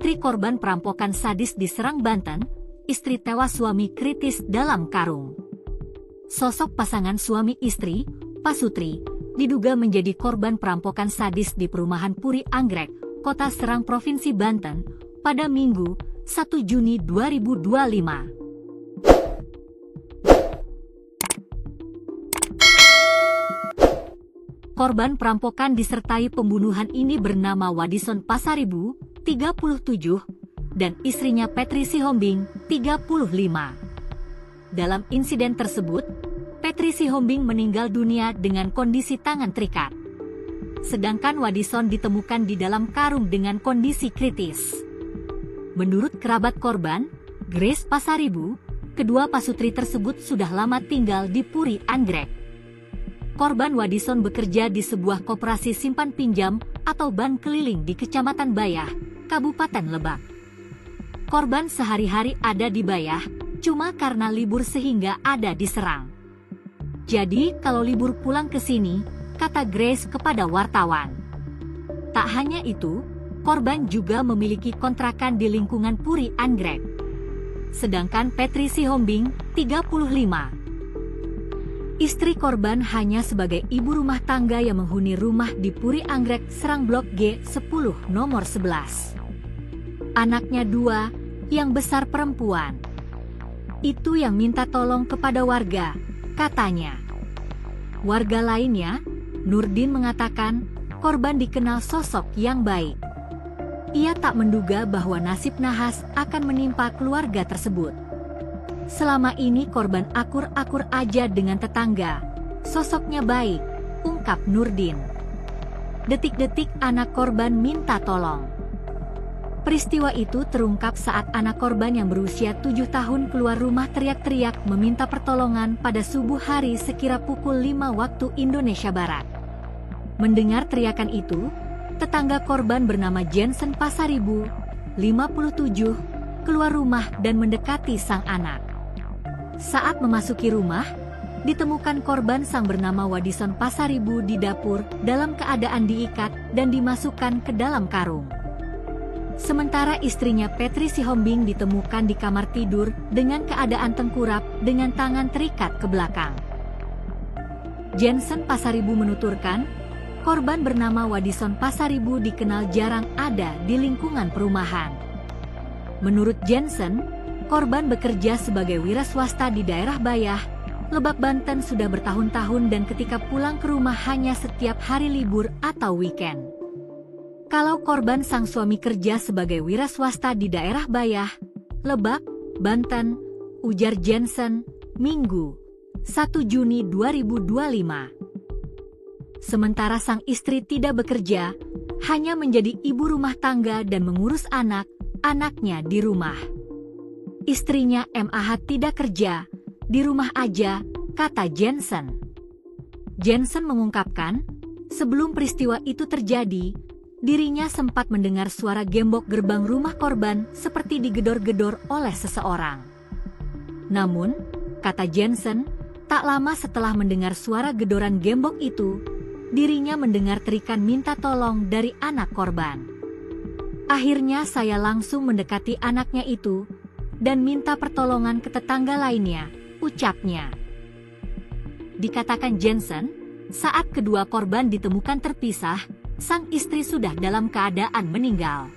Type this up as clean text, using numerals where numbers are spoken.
istri korban perampokan sadis di Serang, Banten, istri tewas suami kritis dalam karung. Sosok pasangan suami istri, Pak Sutri, diduga menjadi korban perampokan sadis di perumahan Puri Anggrek, Kota Serang, Provinsi Banten, pada Minggu, 1 Juni 2025. Korban perampokan disertai pembunuhan ini bernama Wadison Pasaribu, 37, dan istrinya Petri Sihombing, 35. Dalam insiden tersebut, Petri Sihombing meninggal dunia dengan kondisi tangan terikat. Sedangkan Wadison ditemukan di dalam karung dengan kondisi kritis. Menurut kerabat korban, Grace Pasaribu, kedua pasutri tersebut sudah lama tinggal di Puri Anggrek. Korban Wadison bekerja di sebuah koperasi simpan pinjam atau bank keliling di Kecamatan Bayah, Kabupaten Lebak. Korban sehari-hari ada di Bayah, cuma karena libur sehingga ada di Serang. Jadi kalau libur pulang ke sini, kata Grace kepada wartawan. Tak hanya itu, korban juga memiliki kontrakan di lingkungan Puri Anggrek. Sedangkan Petri Sihombing, 35. Istri korban hanya sebagai ibu rumah tangga yang menghuni rumah di Puri Anggrek, Serang Blok G10 nomor 11. Anaknya 2, yang besar perempuan. Itu yang minta tolong kepada warga, katanya. Warga lainnya, Nurdin mengatakan, korban dikenal sosok yang baik. Ia tak menduga bahwa nasib nahas akan menimpa keluarga tersebut. Selama ini korban akur-akur aja dengan tetangga, sosoknya baik, ungkap Nurdin. Detik-detik anak korban minta tolong. Peristiwa itu terungkap saat anak korban yang berusia 7 tahun keluar rumah teriak-teriak meminta pertolongan pada subuh hari sekira pukul 5 waktu Indonesia Barat. Mendengar teriakan itu, tetangga korban bernama Jensen Pasaribu, 57, keluar rumah dan mendekati sang anak. Saat memasuki rumah, ditemukan korban sang bernama Wadison Pasaribu di dapur dalam keadaan diikat dan dimasukkan ke dalam karung. Sementara istrinya Petri Sihombing ditemukan di kamar tidur dengan keadaan tengkurap dengan tangan terikat ke belakang. Jensen Pasaribu menuturkan, korban bernama Wadison Pasaribu dikenal jarang ada di lingkungan perumahan. Menurut Jensen, korban bekerja sebagai wira swasta di daerah Bayah, Lebak, Banten sudah bertahun-tahun dan ketika pulang ke rumah hanya setiap hari libur atau weekend. Kalau korban sang suami kerja sebagai wira swasta di daerah Bayah, Lebak, Banten, ujar Jensen, Minggu, 1 Juni 2025. Sementara sang istri tidak bekerja, hanya menjadi ibu rumah tangga dan mengurus anak-anaknya di rumah. Istrinya MAH tidak kerja, di rumah aja, kata Jensen. Jensen mengungkapkan, sebelum peristiwa itu terjadi, dirinya sempat mendengar suara gembok gerbang rumah korban seperti digedor-gedor oleh seseorang. Namun, kata Jensen, tak lama setelah mendengar suara gedoran gembok itu, dirinya mendengar teriakan minta tolong dari anak korban. Akhirnya saya langsung mendekati anaknya itu, dan minta pertolongan ke tetangga lainnya, ucapnya. Dikatakan Jensen, saat kedua korban ditemukan terpisah, sang istri sudah dalam keadaan meninggal.